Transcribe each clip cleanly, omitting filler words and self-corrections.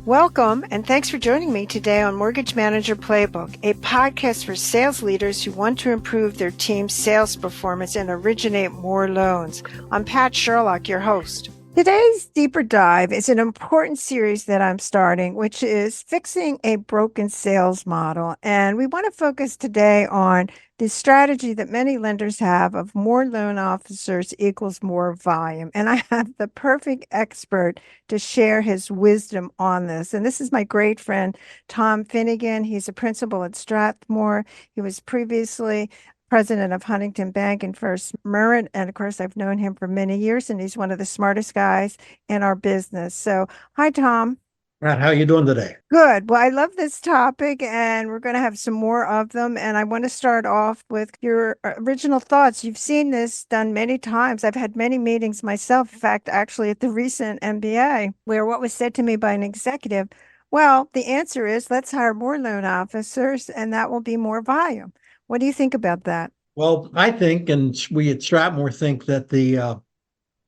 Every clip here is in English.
Welcome, and thanks for joining me today on Mortgage Manager Playbook, a podcast for sales leaders who want to improve their team's sales performance and originate more loans. I'm Pat Sherlock, your host. Today's deeper dive is an important series that I'm starting, which is fixing a broken sales model. And we want to focus today on the strategy that many lenders have of more loan officers equals more volume. And I have the perfect expert to share his wisdom on this. And this is my great friend, Tom Finnegan. He's a principal at STRATMOR. He was previously president of Huntington Bank and First Merritt. And of course, I've known him for many years, and he's one of the smartest guys in our business. So, hi, Tom. Matt, how are you doing today? Good. Well, I love this topic, and we're going to have some more of them. And I want to start off with your original thoughts. You've seen this done many times. I've had many meetings myself, in fact, actually at the recent MBA, where what was said to me by an executive, well, the answer is let's hire more loan officers, and that will be more volume. What do you think about that? Well, I think, and we at Stratmore think that the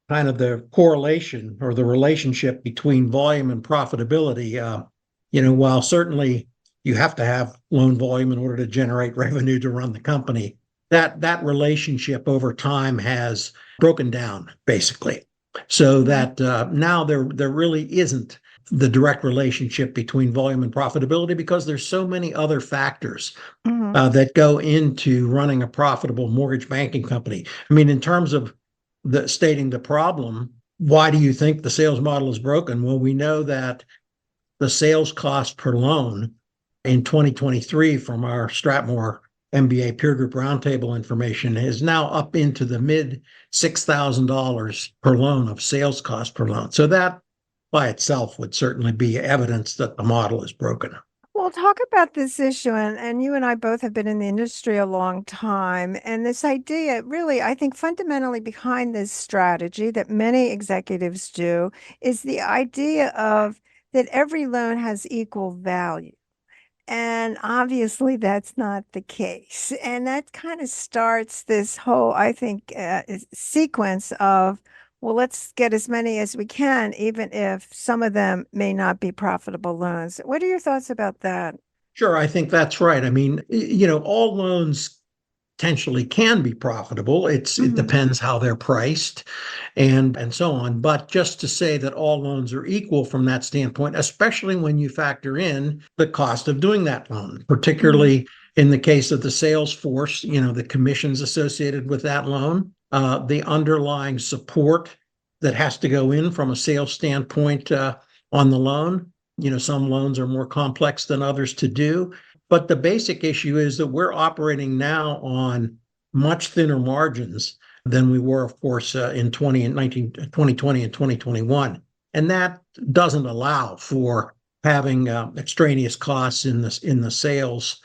kind of the correlation or the relationship between volume and profitability, while certainly you have to have loan volume in order to generate revenue to run the company, that relationship over time has broken down basically, so that now there really isn't the direct relationship between volume and profitability because there's so many other factors that go into running a profitable mortgage banking company. I mean, in terms of stating the problem, why do you think the sales model is broken? Well, we know that the sales cost per loan in 2023 from our Stratmore MBA peer group roundtable information is now up into the mid $6,000 per loan of sales cost per loan. So that by itself would certainly be evidence that the model is broken. Well, talk about this issue, and you and I both have been in the industry a long time. And this idea, really, I think fundamentally behind this strategy that many executives do is the idea of that every loan has equal value. And obviously, that's not the case. And that kind of starts this whole, I think, sequence of, well, let's get as many as we can, even if some of them may not be profitable loans. What are your thoughts about that? Sure, I think that's right. I mean, all loans potentially can be profitable. It depends how they're priced and so on. But just to say that all loans are equal from that standpoint, especially when you factor in the cost of doing that loan, particularly in the case of the sales force, the commissions associated with that loan, the underlying support that has to go in from a sales standpoint on the loan. Some loans are more complex than others to do. But the basic issue is that we're operating now on much thinner margins than we were, of course, in 2020 and 2021. And that doesn't allow for having extraneous costs in the sales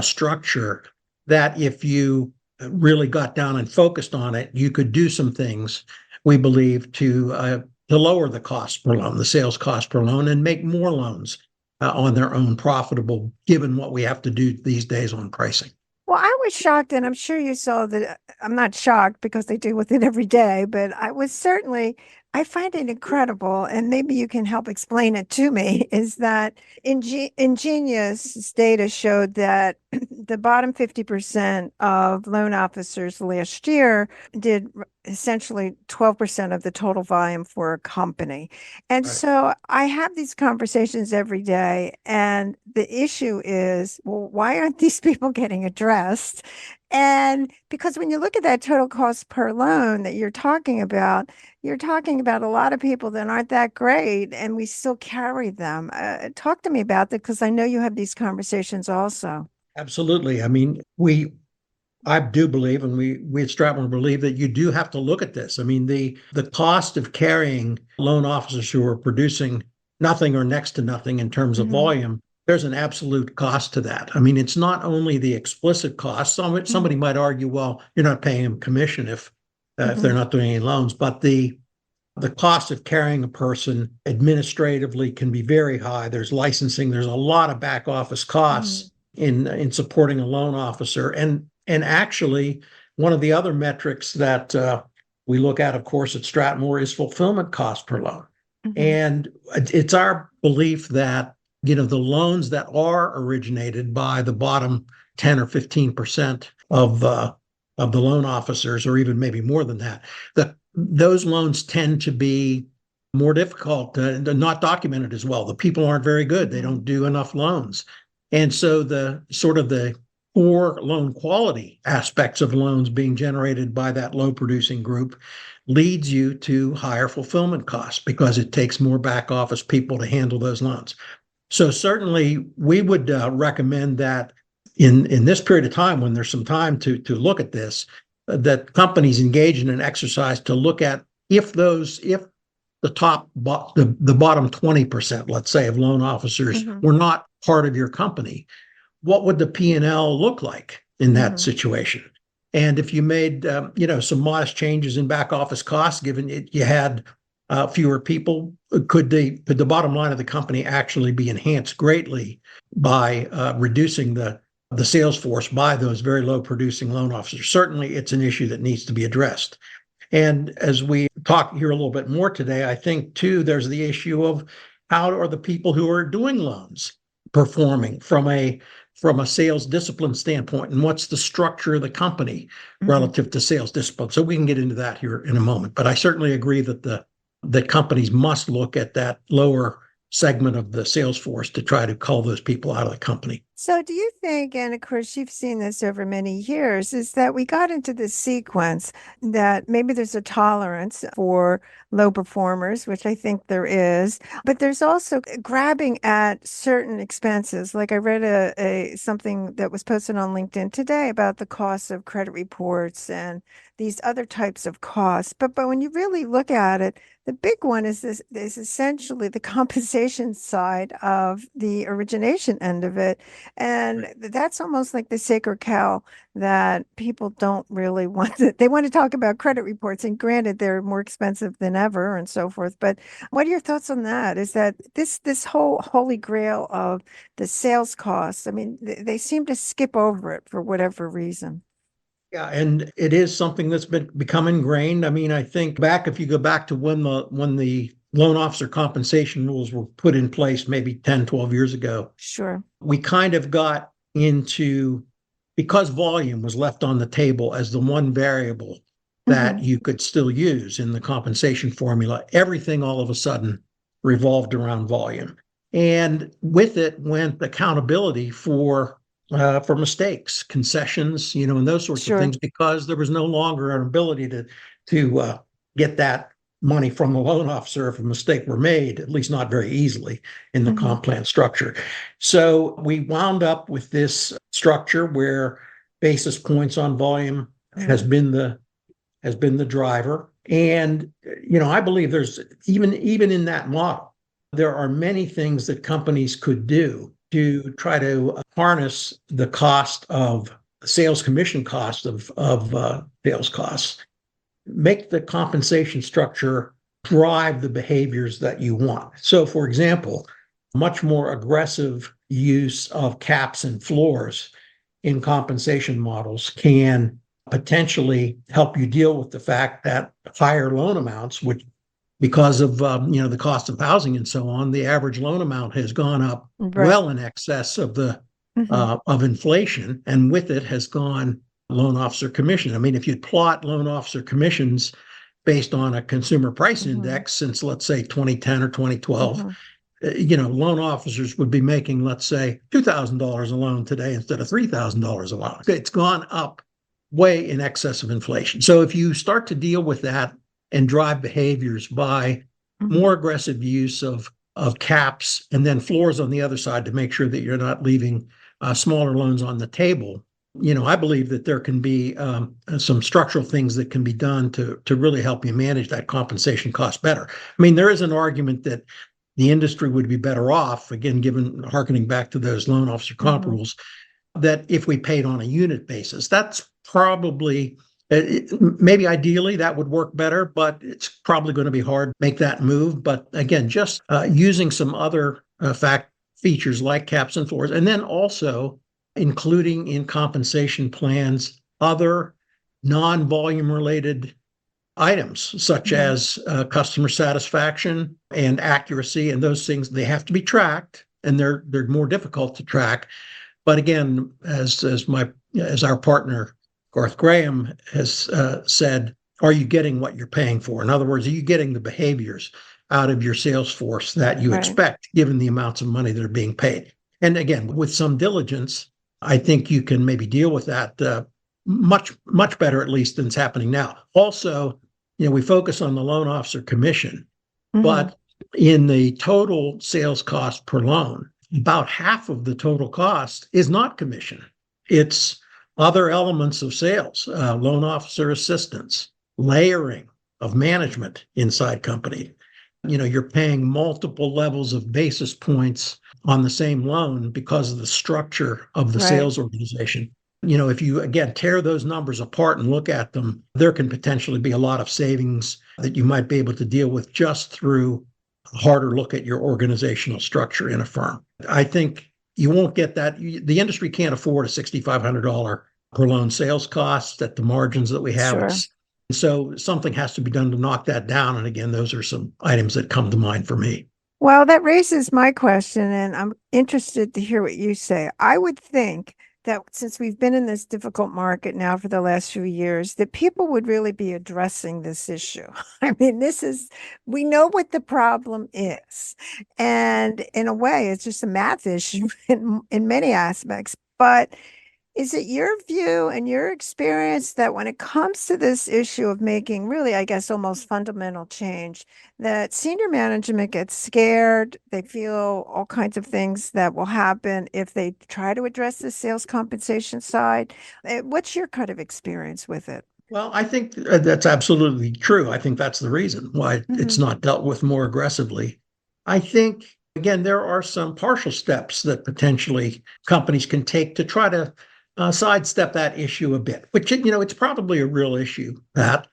structure that if you really got down and focused on it, you could do some things, we believe, to lower the cost per loan, the sales cost per loan, and make more loans on their own profitable, given what we have to do these days on pricing. Well, I was shocked, and I'm sure you saw that. I'm not shocked because they deal with it every day, but I find it incredible, and maybe you can help explain it to me, is that Ingenious data showed that the bottom 50% of loan officers last year did essentially 12% of the total volume for a company. And Right. so I have these conversations every day, and the issue is, well, why aren't these people getting addressed? And because when you look at that total cost per loan that you're talking about a lot of people that aren't that great, and we still carry them. Talk to me about that, because I know you have these conversations also. Absolutely. I mean, I do believe, and we at Stratmore believe that you do have to look at this. I mean, the cost of carrying loan officers who are producing nothing or next to nothing in terms of volume, there's an absolute cost to that. I mean, it's not only the explicit cost. Somebody might argue, well, you're not paying them commission if they're not doing any loans, but the cost of carrying a person administratively can be very high. There's licensing. There's a lot of back office costs in supporting a loan officer. And actually, one of the other metrics that we look at, of course, at Stratmore is fulfillment cost per loan. And it's our belief that, the loans that are originated by the bottom 10 or 15% of the loan officers, or even maybe more than that, those loans tend to be more difficult, not documented as well. The people aren't very good. They don't do enough loans. And so the sort of the poor loan quality aspects of loans being generated by that low producing group leads you to higher fulfillment costs because it takes more back office people to handle those loans. So certainly we would recommend that in this period of time, when there's some time to look at this, that companies engage in an exercise to look at if the bottom 20%, let's say, of loan officers were not part of your company, what would the P&L look like in that situation? And if you made some modest changes in back office costs, given you had fewer people, could the bottom line of the company actually be enhanced greatly by reducing the sales force by those very low producing loan officers? Certainly, it's an issue that needs to be addressed. And as we talk here a little bit more today, I think too there's the issue of how are the people who are doing loans performing from a sales discipline standpoint, and what's the structure of the company relative to sales discipline. So we can get into that here in a moment. But I certainly agree that the companies must look at that lower segment of the sales force to try to cull those people out of the company. So do you think, and of course you've seen this over many years, is that we got into this sequence that maybe there's a tolerance for low performers, which I think there is, but there's also grabbing at certain expenses. Like I read something that was posted on LinkedIn today about the cost of credit reports and these other types of costs. But when you really look at it, the big one is essentially the compensation side of the origination end of it. And that's almost like the sacred cow that people don't really want to. They want to talk about credit reports, and granted, they're more expensive than ever and so forth. But what are your thoughts on that? Is that this whole holy grail of the sales costs? I mean, they seem to skip over it for whatever reason. Yeah, and it is something that's become ingrained. I mean, I think if you go back to when the loan officer compensation rules were put in place maybe 10, 12 years ago. Sure. We kind of got into, because volume was left on the table as the one variable that you could still use in the compensation formula, everything all of a sudden revolved around volume. And with it went accountability for mistakes, concessions, and those sorts of things, because there was no longer an ability to get that money from the loan officer if a mistake were made, at least not very easily in the comp plan structure. So we wound up with this structure where basis points on volume has been the driver. And I believe there's even in that model, there are many things that companies could do to try to harness the cost of sales commission cost of sales costs, make the compensation structure drive the behaviors that you want. So, for example, much more aggressive use of caps and floors in compensation models can potentially help you deal with the fact that higher loan amounts, which because of the cost of housing and so on, the average loan amount has gone up well in excess of the of inflation, and with it has gone loan officer commission. I mean, if you plot loan officer commissions based on a consumer price index since, let's say, 2010 or 2012, loan officers would be making, let's say, $2,000 a loan today instead of $3,000 a loan. It's gone up way in excess of inflation. So if you start to deal with that and drive behaviors by more aggressive use of caps and then floors on the other side to make sure that you're not leaving smaller loans on the table, I believe that there can be some structural things that can be done to really help you manage that compensation cost better. I mean, there is an argument that the industry would be better off, again, harkening back to those loan officer comp rules, that if we paid on a unit basis. That's probably, maybe ideally that would work better, but it's probably going to be hard to make that move. But again, just using some other features like caps and floors, and then also including in compensation plans other non-volume related items such as customer satisfaction and accuracy, and those things, they have to be tracked, and they're more difficult to track. But again, as our partner Garth Graham has said, are you getting what you're paying for? In other words, are you getting the behaviors out of your sales force that you expect, given the amounts of money that are being paid? And again, with some diligence, I think you can maybe deal with that much better, at least, than's happening now. Also, we focus on the loan officer commission, but in the total sales cost per loan, about half of the total cost is not commission. It's other elements of sales, loan officer assistance, layering of management inside company. You're paying multiple levels of basis points on the same loan because of the structure of the sales organization. If you, again, tear those numbers apart and look at them, there can potentially be a lot of savings that you might be able to deal with just through a harder look at your organizational structure in a firm. I think you won't get that. The industry can't afford a $6,500 per loan sales cost at the margins that we have. So something has to be done to knock that down. And again, those are some items that come to mind for me. Well, that raises my question, and I'm interested to hear what you say. I would think that since we've been in this difficult market now for the last few years, that people would really be addressing this issue. I mean, we know what the problem is. And in a way, it's just a math issue in many aspects. But is it your view and your experience that when it comes to this issue of making really, I guess, almost fundamental change, that senior management gets scared? They feel all kinds of things that will happen if they try to address the sales compensation side. What's your kind of experience with it? Well, I think that's absolutely true. I think that's the reason why it's not dealt with more aggressively. I think, again, there are some partial steps that potentially companies can take to try to sidestep that issue a bit, which, it's probably a real issue, that,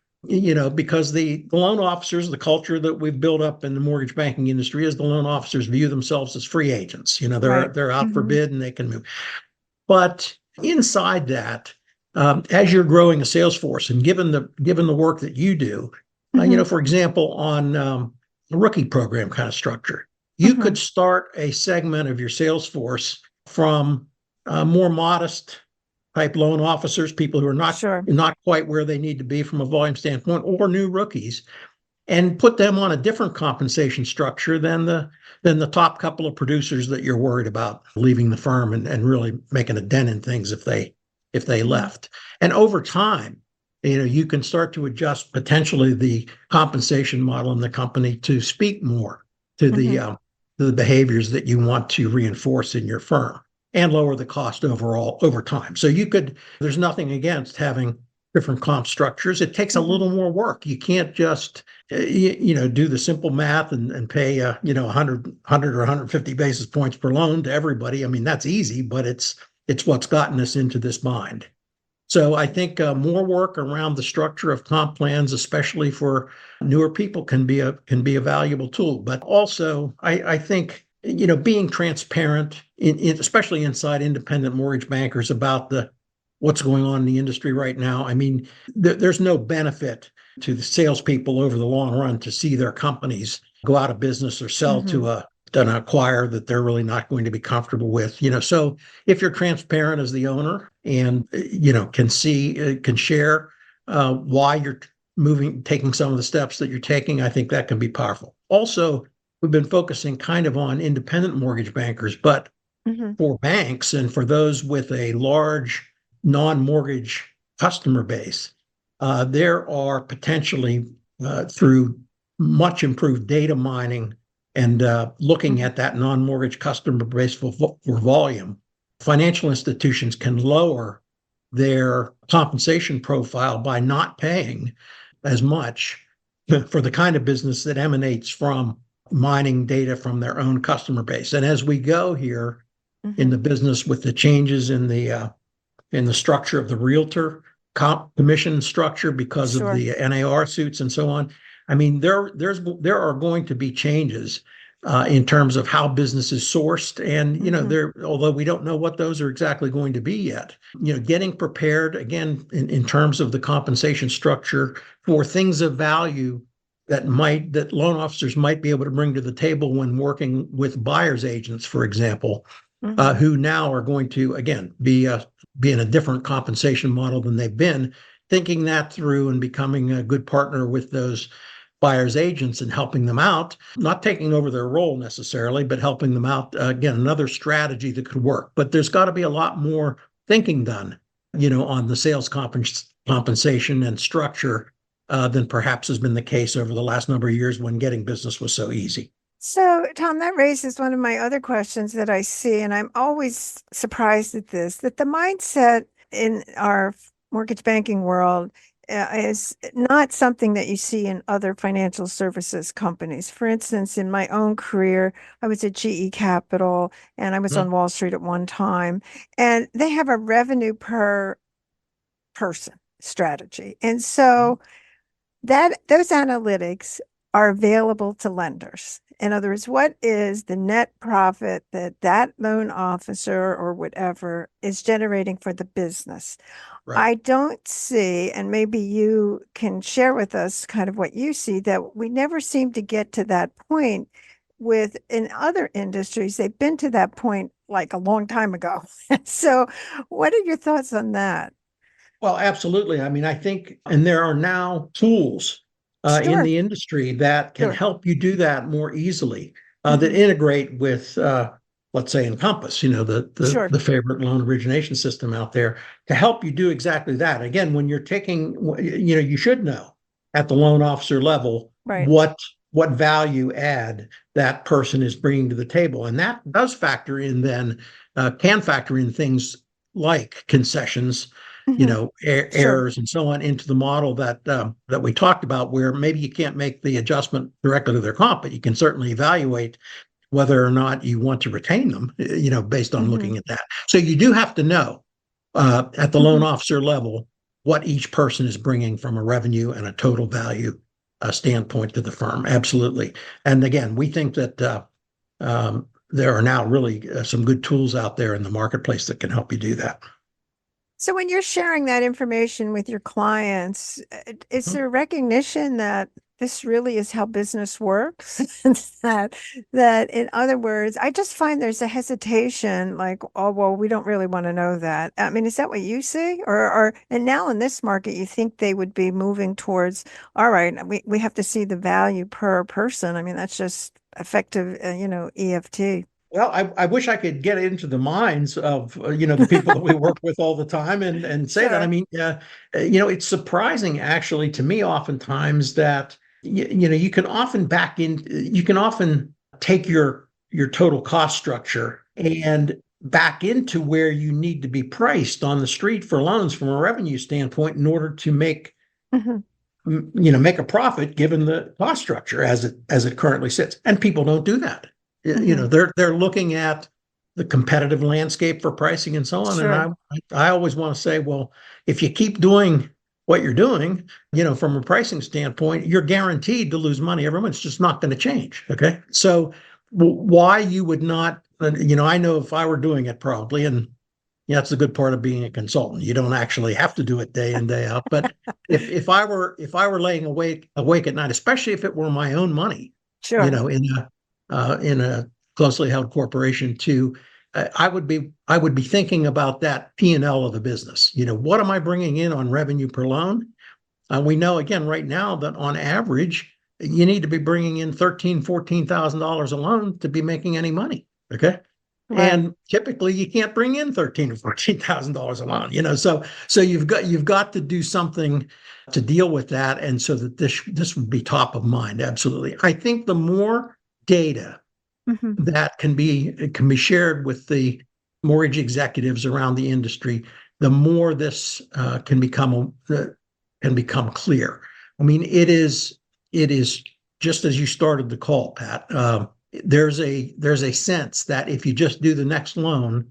because the loan officers, the culture that we've built up in the mortgage banking industry is the loan officers view themselves as free agents. They're out for bid and they can move. But inside that, as you're growing a sales force and given the work that you do, for example, on the rookie program kind of structure, you could start a segment of your sales force from more modest type loan officers, people who are not quite where they need to be from a volume standpoint, or new rookies, and put them on a different compensation structure than the top couple of producers that you're worried about leaving the firm and really making a dent in things if they left. And over time, you can start to adjust potentially the compensation model in the company to speak more to the behaviors that you want to reinforce in your firm, and lower the cost overall over time. So there's nothing against having different comp structures. It takes a little more work. You can't just, do the simple math and pay, 100 or 150 basis points per loan to everybody. I mean, that's easy, but it's what's gotten us into this bind. So I think more work around the structure of comp plans, especially for newer people, can be a valuable tool. But also, I think, being transparent, especially inside independent mortgage bankers, about what's going on in the industry right now. I mean, there's no benefit to the salespeople over the long run to see their companies go out of business or sell to an acquirer that they're really not going to be comfortable with. So if you're transparent as the owner and can share why you're taking some of the steps that you're taking, I think that can be powerful. Also, we've been focusing kind of on independent mortgage bankers, but for banks and for those with a large non-mortgage customer base, there are potentially, through much improved data mining and looking at that non-mortgage customer base for volume, financial institutions can lower their compensation profile by not paying as much for the kind of business that emanates from mining data from their own customer base. And as we go here in the business with the changes in the structure of the realtor commission structure because of the NAR suits and so on, I mean, there are going to be changes in terms of how business is sourced. And, Mm-hmm. although we don't know what those are exactly going to be yet, getting prepared again in terms of the compensation structure for things of value that loan officers might be able to bring to the table when working with buyer's agents, for example, Mm-hmm. who now are going to, again, be in a different compensation model than they've been, thinking that through and becoming a good partner with those buyer's agents and helping them out, not taking over their role necessarily, but helping them out. Again, another strategy that could work. But there's got to be a lot more thinking done, on the sales compensation and structure than perhaps has been the case over the last number of years when getting business was so easy. So, Tom, that raises one of my other questions that I see, and I'm always surprised at this, that the mindset in our mortgage banking world is not something that you see in other financial services companies. For instance, in my own career, I was at GE Capital and I was Mhm. on Wall Street at one time, and they have a revenue per person strategy. And so that those analytics are available to lenders. In other words, what is the net profit that that loan officer or whatever is generating for the business? Right. I don't see, and maybe you can share with us kind of what you see, that we never seem to get to that point with in other industries. They've been to that point like a long time ago. So, what are your thoughts on that? Well, absolutely. I mean, I think, and there are now tools in Sure, the industry that can sure. help you do that more easily, that Hmm. integrate with, let's say, Encompass, Sure. the favorite loan origination system out there to help you do exactly that. Again, when you're taking, you should know at the loan officer level Right. what value add that person is bringing to the table, and that does factor in then can factor in things like concessions, Hmm. Sure. errors and so on into the model that we talked about, where maybe you can't make the adjustment directly to their comp, but you can certainly evaluate whether or not you want to retain them, based on Hmm. looking at that. So you do have to know at the loan Hmm. officer level what each person is bringing from a revenue and a total value standpoint to the firm. Absolutely. And again, we think that there are now really some good tools out there in the marketplace that can help you do that. So when you're sharing that information with your clients, is Mhm. there recognition that this really is how business works? That in other words, I just find there's a hesitation, like, oh, well, we don't really want to know that. I mean, is that what you see? Or and now in this market, you think they would be moving towards, all right, we have to see the value per person. I mean, that's just effective, EFT. Well, I wish I could get into the minds of the people that we work with all the time and say that. I Sure. mean, it's surprising actually to me oftentimes that you can often take your total cost structure and back into where you need to be priced on the street for loans from a revenue standpoint in order to Hmm. make a profit given the cost structure as it currently sits. And people don't do that. Hmm. They're looking at the competitive landscape for pricing and so on. And Sure. I always want to say, well, if you keep doing what you're doing, from a pricing standpoint, you're guaranteed to lose money every month. It's just not going to change. Okay. So why you would not, I know if I were doing it probably, and yeah, that's the good part of being a consultant. You don't actually have to do it day in, day out. But if I were laying awake at night, especially if it were my own money, Sure. in a closely held corporation too, I would be thinking about that P&L of the business. What am I bringing in on revenue per loan? We know again right now that on average you need to be bringing in $13,000-14,000 a loan to be making any money. Okay. Right. And typically you can't bring in $13,000 or $14,000 a loan, so you've got to do something to deal with that. And so that this would be top of mind. Absolutely. I think the more data Hmm. that can be shared with the mortgage executives around the industry, the more this can become clear. I mean, it is just as you started the call, Pat. There's a sense that if you just do the next loan,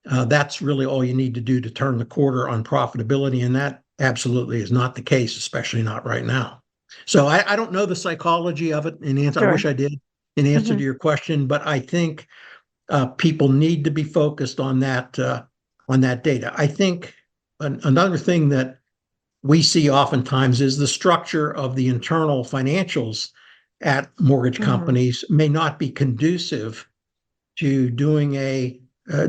that's really all you need to do to turn the quarter on profitability, and that absolutely is not the case, especially not right now. So I don't know the psychology of it, and Nancy, I wish Sure. I did. in answer Mm-hmm. to your question, but I think people need to be focused on that data. I think another thing that we see oftentimes is the structure of the internal financials at mortgage Mm-hmm. companies may not be conducive to doing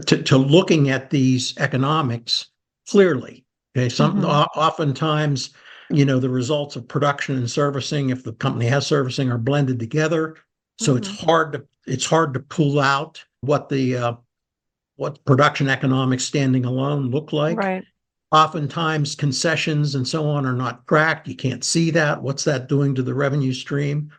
to looking at these economics clearly. Okay, Mm-hmm. oftentimes, the results of production and servicing, if the company has servicing, are blended together. So Mm-hmm. it's hard to pull out what production economics standing alone look like. Right. Oftentimes, concessions and so on are not tracked. You can't see that. What's that doing to the revenue stream?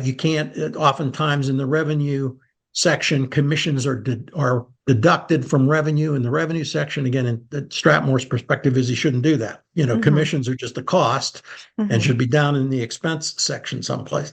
You can't. Oftentimes, in the revenue section, commissions are deducted from revenue in the revenue section. Again, in Stratmor's perspective, is he shouldn't do that. Mm-hmm. Commissions are just a cost and Mm-hmm. should be down in the expense section someplace.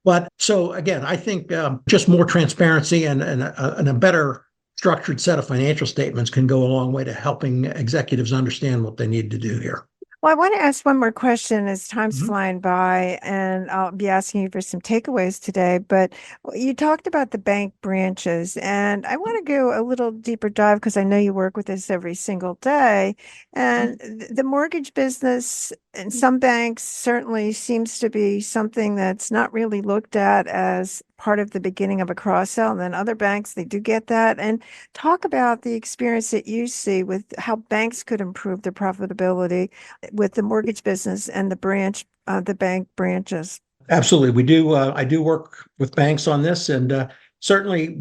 But so again, I think just more transparency and a better structured set of financial statements can go a long way to helping executives understand what they need to do here. Well, I want to ask one more question as time's Mhm. flying by, and I'll be asking you for some takeaways today. But you talked about the bank branches, and I want to go a little deeper dive because I know you work with this every single day. And the mortgage business in some banks certainly seems to be something that's not really looked at as part of the beginning of a cross sell. And then other banks, they do get that. And talk about the experience that you see with how banks could improve their profitability with the mortgage business and the bank branches. Absolutely, we do. I do work with banks on this, and certainly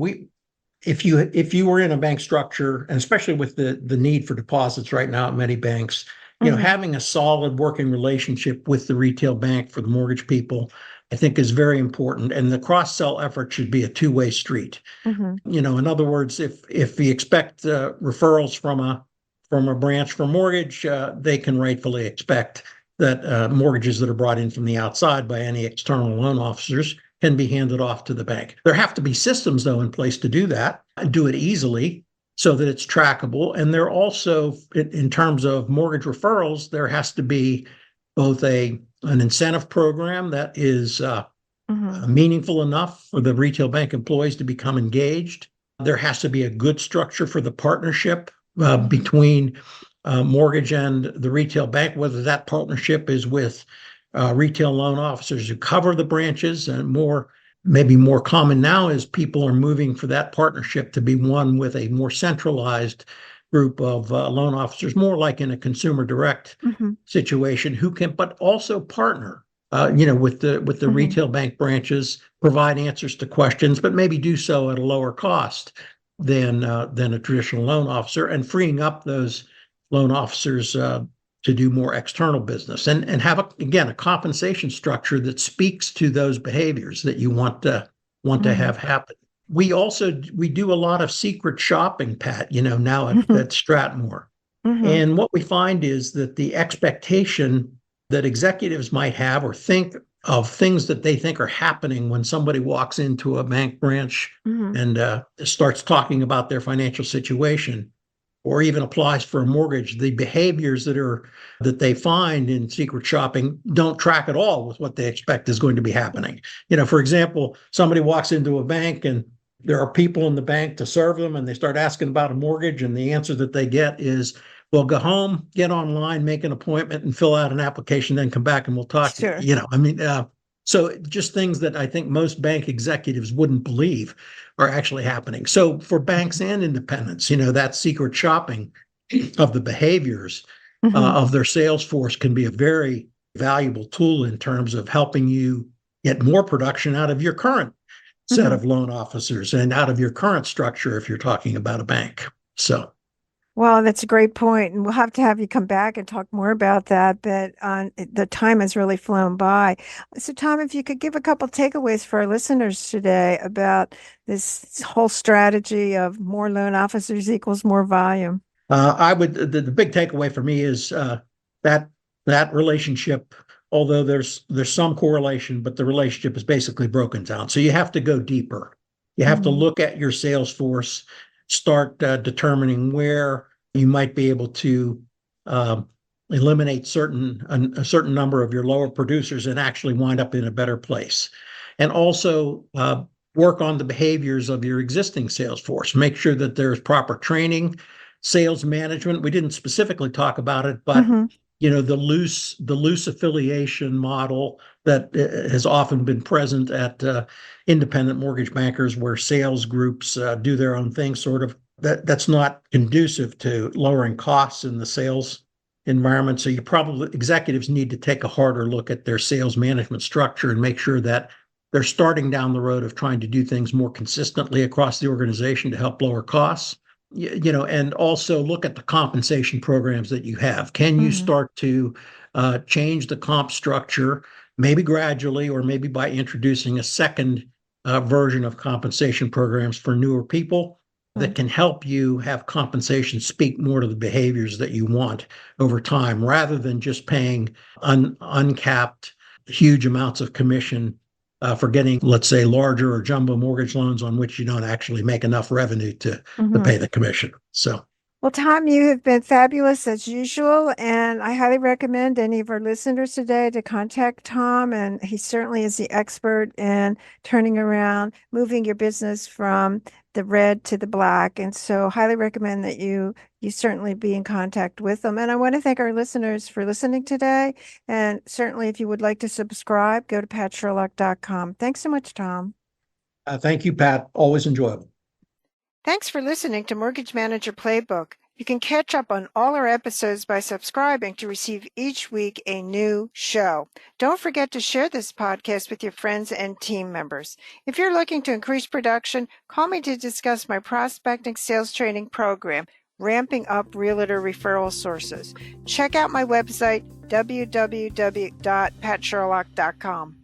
if you were in a bank structure, and especially with the need for deposits right now at many banks, Hmm. having a solid working relationship with the retail bank for the mortgage people, I think is very important. And the cross sell effort should be a two-way street. Hmm. In other words, if we expect referrals from a branch for mortgage, they can rightfully expect that mortgages that are brought in from the outside by any external loan officers can be handed off to the bank. There have to be systems, though, in place to do that and do it easily so that it's trackable. And there also, in terms of mortgage referrals, there has to be both an incentive program that is Hmm. meaningful enough for the retail bank employees to become engaged. There has to be a good structure for the partnership between mortgage and the retail bank, whether that partnership is with retail loan officers who cover the branches, and maybe more common now is people are moving for that partnership to be one with a more centralized group of loan officers, more like in a consumer direct Hmm. situation, who can but also partner with the Hmm. retail bank branches, provide answers to questions, but maybe do so at a lower cost than a traditional loan officer, and freeing up those loan officers to do more external business, and have again a compensation structure that speaks to those behaviors that you want to Hmm. have happen. We do a lot of secret shopping, Pat, now at Hmm. Stratmor. Hmm. And what we find is that the expectation that executives might have or think of things that they think are happening when somebody walks into a bank branch Hmm. and starts talking about their financial situation, or even applies for a mortgage, the behaviors that they find in secret shopping don't track at all with what they expect is going to be happening. For example, somebody walks into a bank and there are people in the bank to serve them, and they start asking about a mortgage, and the answer that they get is, well, go home, get online, make an appointment, and fill out an application, then come back and we'll talk to you. Sure. So just things that I think most bank executives wouldn't believe are actually happening. So for banks and independents, that secret shopping of the behaviors Hmm. of their sales force can be a very valuable tool in terms of helping you get more production out of your current set Hmm. of loan officers and out of your current structure if you're talking about a bank. So Well, that's a great point, and we'll have you come back and talk more about that. But the time has really flown by. So, Tom, if you could give a couple takeaways for our listeners today about this whole strategy of more loan officers equals more volume. I would the big takeaway for me is that that relationship, although there's some correlation, but the relationship is basically broken down. So you have to go deeper. You have to Hmm. look at your sales force, start determining where you might be able to uh, eliminate a certain number of your lower producers and actually wind up in a better place. And also work on the behaviors of your existing sales force. Make sure that there's proper training, sales management. We didn't specifically talk about it, but the loose affiliation model that has often been present at independent mortgage bankers, where sales groups do their own thing, sort of. That's not conducive to lowering costs in the sales environment. So executives need to take a harder look at their sales management structure and make sure that they're starting down the road of trying to do things more consistently across the organization to help lower costs. And also look at the compensation programs that you have. Can you start to change the comp structure, maybe gradually, or maybe by introducing a second version of compensation programs for newer people that can help you have compensation speak more to the behaviors that you want over time, rather than just paying uncapped huge amounts of commission for getting, let's say, larger or jumbo mortgage loans on which you don't actually make enough revenue to pay the commission. So, well, Tom, you have been fabulous as usual, and I highly recommend any of our listeners today to contact Tom, and he certainly is the expert in turning around, moving your business from the red to the black. And so highly recommend that you certainly be in contact with them. And I want to thank our listeners for listening today. And certainly if you would like to subscribe, go to patsherlock.com. Thanks so much, Tom. Thank you, Pat. Always enjoyable. Thanks for listening to Mortgage Manager Playbook. You can catch up on all our episodes by subscribing to receive each week a new show. Don't forget to share this podcast with your friends and team members. If you're looking to increase production, call me to discuss my prospecting sales training program, Ramping Up Realtor Referral Sources. Check out my website, www.patsherlock.com.